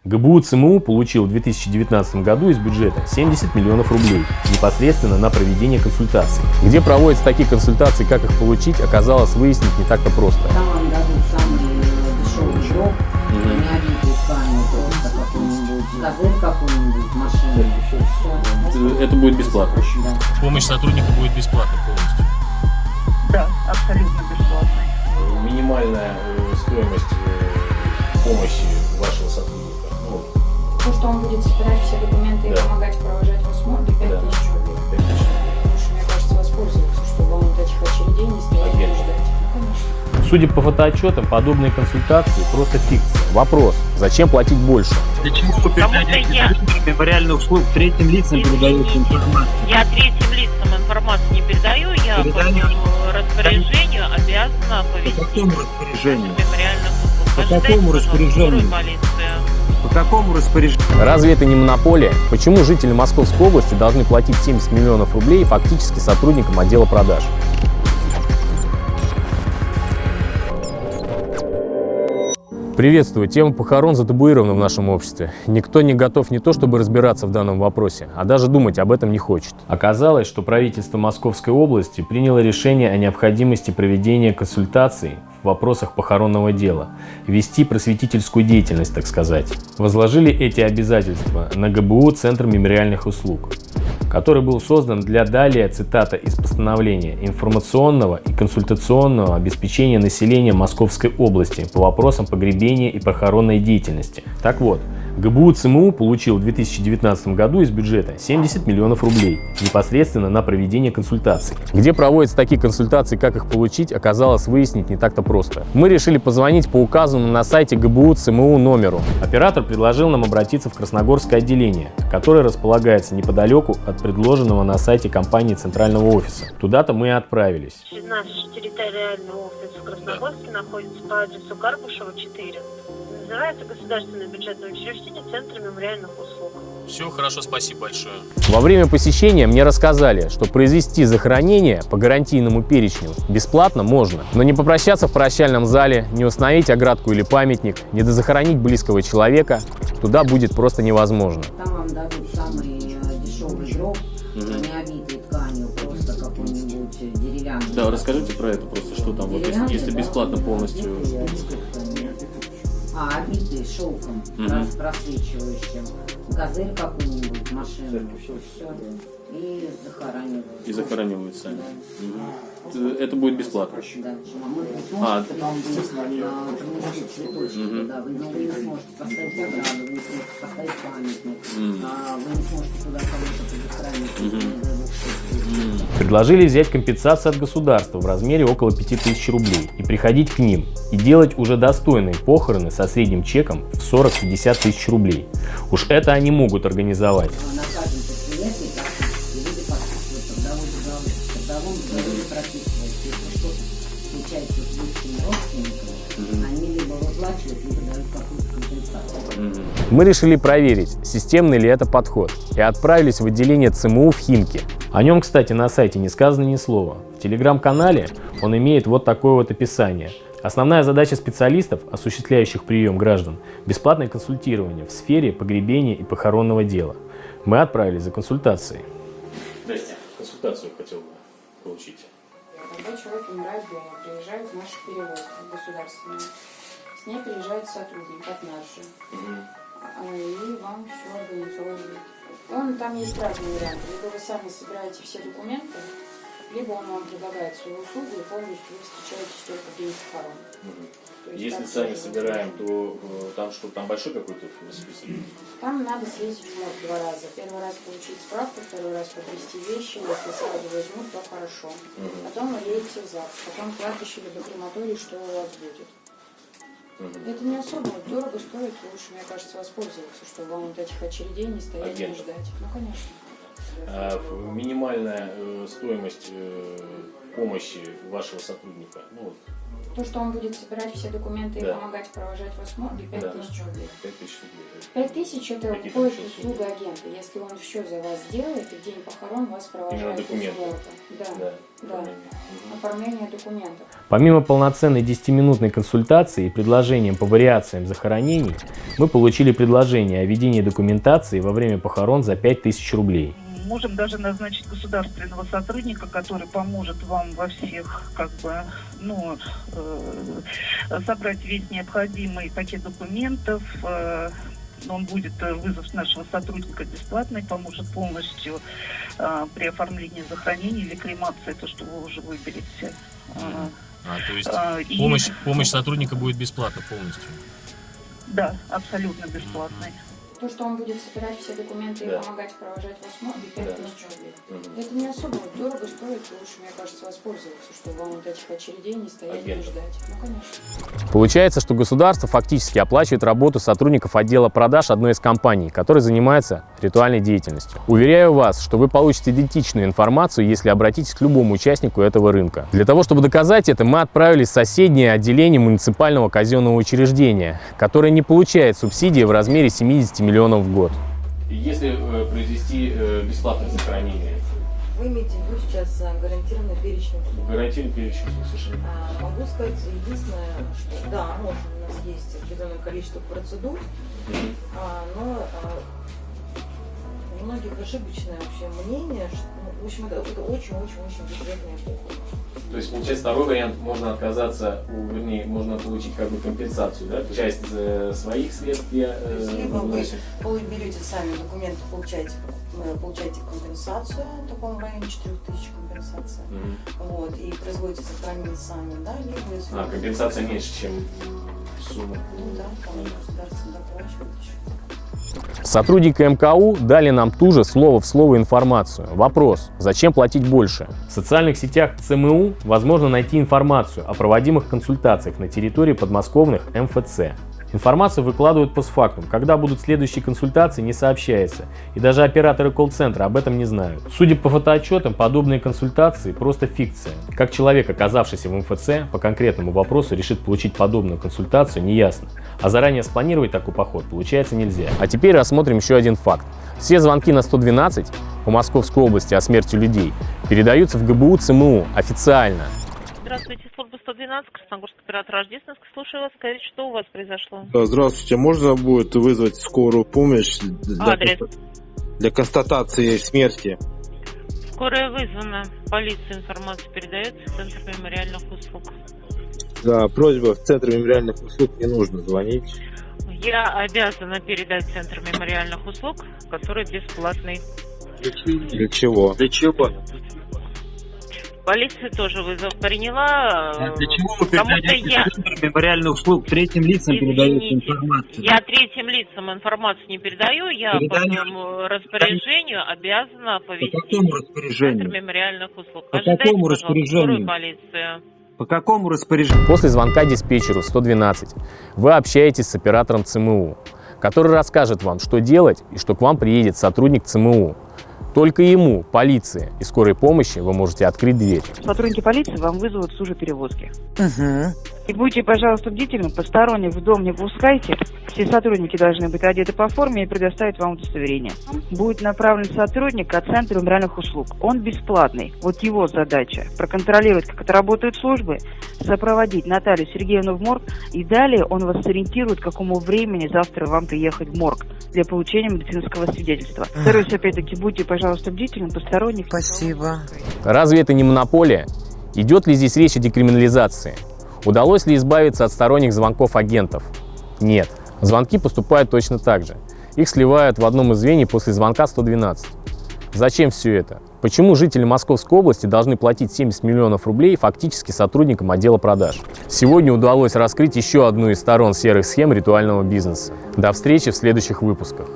ГБУ ЦМУ получил в 2019 году из бюджета 70 миллионов рублей непосредственно на проведение консультаций. Где проводятся такие консультации, как их получить, оказалось выяснить не так-то просто. Там вам дадут самый дешевый гроб, не обидеть ткани, просто какой-нибудь козырь, какую-нибудь машину. Все. Это будет бесплатно? Да. Помощь сотрудника будет бесплатна полностью? Да, абсолютно бесплатно. Минимальная стоимость помощи вашего сотрудника? То, что он будет собирать все документы и помогать провожать вас в морге, 5000 рублей. 5000. Лучше, мне кажется, воспользоваться, чтобы вам вот этих очередей не стоять и ждать. Ну, конечно. Судя по фотоотчетам, подобные консультации просто фикция. Вопрос: зачем платить больше? Почему вы передаете мемориальных услуг третьим лицам, передаете информацию? Я третьим лицам информацию не передаю, я по распоряжению обязана По оповестить какому распоряжению? мемориальных услуг. По Ожидайте, какому пожалуйста, распоряжению? скорую полицию. По какому распоряжению? Разве это не монополия? Почему жители Московской области должны платить 70 миллионов рублей фактически сотрудникам отдела продаж? Приветствую. Тема похорон затабуирована в нашем обществе. Никто не готов не то чтобы разбираться в данном вопросе, а даже думать об этом не хочет. Оказалось, что правительство Московской области приняло решение о необходимости проведения консультаций в вопросах похоронного дела, вести просветительскую деятельность, так сказать. Возложили эти обязательства на ГБУ Центр мемориальных услуг, который был создан для, далее цитата из постановления, информационного и консультационного обеспечения населения Московской области по вопросам погребения и похоронной деятельности. Так вот, ГБУ ЦМУ получил в 2019 году из бюджета 70 миллионов рублей непосредственно на проведение консультаций. Где проводятся такие консультации, как их получить, оказалось выяснить не так-то просто. Мы решили позвонить по указанному на сайте ГБУ ЦМУ номеру. Оператор предложил нам обратиться в Красногорское отделение, которое располагается неподалеку от предложенного на сайте компании центрального офиса. Туда-то мы и отправились. Наш территориальный офис в Красногорске находится по адресу Карбушева, 4. Называется государственное бюджетное учреждение Центра мемориальных услуг. Все хорошо, спасибо большое. Во время посещения мне рассказали, что произвести захоронение по гарантийному перечню бесплатно можно, но не попрощаться в прощальном зале, не установить оградку или памятник, не дозахоронить близкого человека туда будет просто невозможно. Там вам дадут самый дешевый гроб, не обитый тканью, просто какой-нибудь деревянный. Да, расскажите про это просто, что там, вот, если бесплатно полностью. Обитый шелком, просвечивающим, козырь какую-нибудь, машину, все. И захоранивают. И захоранивают сами. Это будет бесплатно. Да. Мы не сможете потом принести цветочки, да, вы не сможете поставить ограду, вы не сможете поставить памятник, вы не сможете туда кого-то предохранить. Предложили взять компенсацию от государства в размере около 5000 рублей и приходить к ним и делать уже достойные похороны со средним чеком в 40-50 тысяч рублей. Уж это они могут организовать. На каждом предприятии практически люди подписывают трудовой договор прописывается. Если что-то случается с близкими родственниками, они либо выплачивают, либо дают какую-то компенсацию. Мы решили проверить, системный ли это подход, и отправились в отделение ЦМУ в Химки. О нем, кстати, на сайте не сказано ни слова. В телеграм-канале он имеет вот такое вот описание. Основная задача специалистов, осуществляющих прием граждан, бесплатное консультирование в сфере погребения и похоронного дела. Мы отправились за консультацией. Здрасте, консультацию хотел бы получить. Когда человек умирает дома, приезжает наша перевозка государственная. С ней приезжает сотрудник от нас же. И вам все организовывает. Там есть разные варианты. Либо вы сами собираете все документы, либо он вам предлагает свою услугу, и полностью вы встречаетесь только в день похорон. Если сами собираем, то там большой какой-то список? Там надо съездить в морг 2 раза. Первый раз получить справку, второй раз потрясти вещи. Если сразу возьмут, то хорошо. Потом вы едете в ЗАГС, потом кладбище либо крематорий, что у вас будет. Это не особо дорого стоит, лучше, мне кажется, воспользоваться, чтобы вам вот этих очередей не стоять и не ждать. Ну, конечно. Минимальная стоимость помощи вашего сотрудника? То, что он будет собирать все документы и помогать провожать вас в морге, 5000 рублей. 5000 рублей. 5000 это входит в услугу агента. Если он все за вас сделает, и в день похорон вас провожает эскорта. Да. Оформление документов. Помимо полноценной 10-минутной консультации и предложением по вариациям захоронений, мы получили предложение о ведении документации во время похорон за 5000 рублей. Можем даже назначить государственного сотрудника, который поможет вам во всех, собрать весь необходимый пакет документов. Он будет, вызов нашего сотрудника бесплатный, поможет полностью при оформлении захоронения или кремации, то, что вы уже выберете. То есть помощь сотрудника будет бесплатна полностью? Да, абсолютно бесплатной. То, что он будет собирать все документы и помогать провожать вас в морге, 5000 рублей. Это не особо дорого стоит, лучше, мне кажется, воспользоваться, чтобы вам вот этих очередей не стоять и ждать. Ну, конечно. Получается, что государство фактически оплачивает работу сотрудников отдела продаж одной из компаний, которая занимается ритуальной деятельностью. Уверяю вас, что вы получите идентичную информацию, если обратитесь к любому участнику этого рынка. Для того, чтобы доказать это, мы отправились в соседнее отделение муниципального казенного учреждения, которое не получает субсидии в размере 70 миллионов в год. Если произвести бесплатное захоронение? Вы имеете в виду сейчас гарантированный перечень услуг? Гарантированный перечень услуг, совершенно. Могу сказать единственное, что да, у нас есть определенное количество процедур, но у многих ошибочное вообще мнение, что, в общем, это очень-очень-очень бюджетная эпоха. То есть, получается, второй вариант, можно отказаться, можно получить как бы компенсацию, да? Часть своих средств я... либо вы берете сами документы, получаете компенсацию, по-моему, в районе 4000 компенсация, и производите захоронение сами, да, либо... компенсация меньше, чем сумма. Да, государство доплачивает еще. Сотрудники МКУ дали нам ту же слово в слово информацию. Вопрос: зачем платить больше? В социальных сетях ЦМУ возможно найти информацию о проводимых консультациях на территории подмосковных МФЦ. Информацию выкладывают постфактум. Когда будут следующие консультации, не сообщается. И даже операторы колл-центра об этом не знают. Судя по фотоотчетам, подобные консультации просто фикция. Как человек, оказавшийся в МФЦ, по конкретному вопросу решит получить подобную консультацию, неясно. А заранее спланировать такой поход получается нельзя. А теперь рассмотрим еще один факт. Все звонки на 112 по Московской области о смерти людей передаются в ГБУ ЦМУ официально. Здравствуйте, служба 112, Красногорский оператор Рождественск. Слушаю вас, скажите, что у вас произошло? Да, здравствуйте, можно будет вызвать скорую помощь для констатации смерти? Скорая вызвана. Полиция информацию передается в Центр мемориальных услуг. Да, просьба, в Центр мемориальных услуг не нужно звонить. Я обязана передать в Центр мемориальных услуг, который бесплатный. Для чего? Для чего? Полиция тоже вызов приняла. Для чего вы передаете Центр мемориальных услуг третьим лицам передаете информацию? Я третьим лицам информацию не передаю, я по своему распоряжению обязана оповестить Центр мемориальных услуг. По какому распоряжению? Полицию. По какому распоряжению? После звонка диспетчеру 112 вы общаетесь с оператором ЦМУ, который расскажет вам, что делать, и что к вам приедет сотрудник ЦМУ. Только ему, полиции и скорой помощи вы можете открыть дверь. Сотрудники полиции вам вызовут службу перевозки. И будьте, пожалуйста, бдительны, посторонних в дом не пускайте. Все сотрудники должны быть одеты по форме и предоставить вам удостоверение. Будет направлен сотрудник от Центра мемориальных услуг. Он бесплатный. Вот его задача – проконтролировать, как это работают службы, сопроводить Наталью Сергеевну в морг, и далее он вас сориентирует, к какому времени завтра вам приехать в морг для получения медицинского свидетельства. Повторюсь, опять-таки, будьте, пожалуйста, бдительны, посторонних. Спасибо. Разве это не монополия? Идет ли здесь речь о декриминализации? Удалось ли избавиться от сторонних звонков агентов? Нет. Звонки поступают точно так же. Их сливают в одном из звеньев после звонка 112. Зачем все это? Почему жители Московской области должны платить 70 миллионов рублей фактически сотрудникам отдела продаж? Сегодня удалось раскрыть еще одну из сторон серых схем ритуального бизнеса. До встречи в следующих выпусках.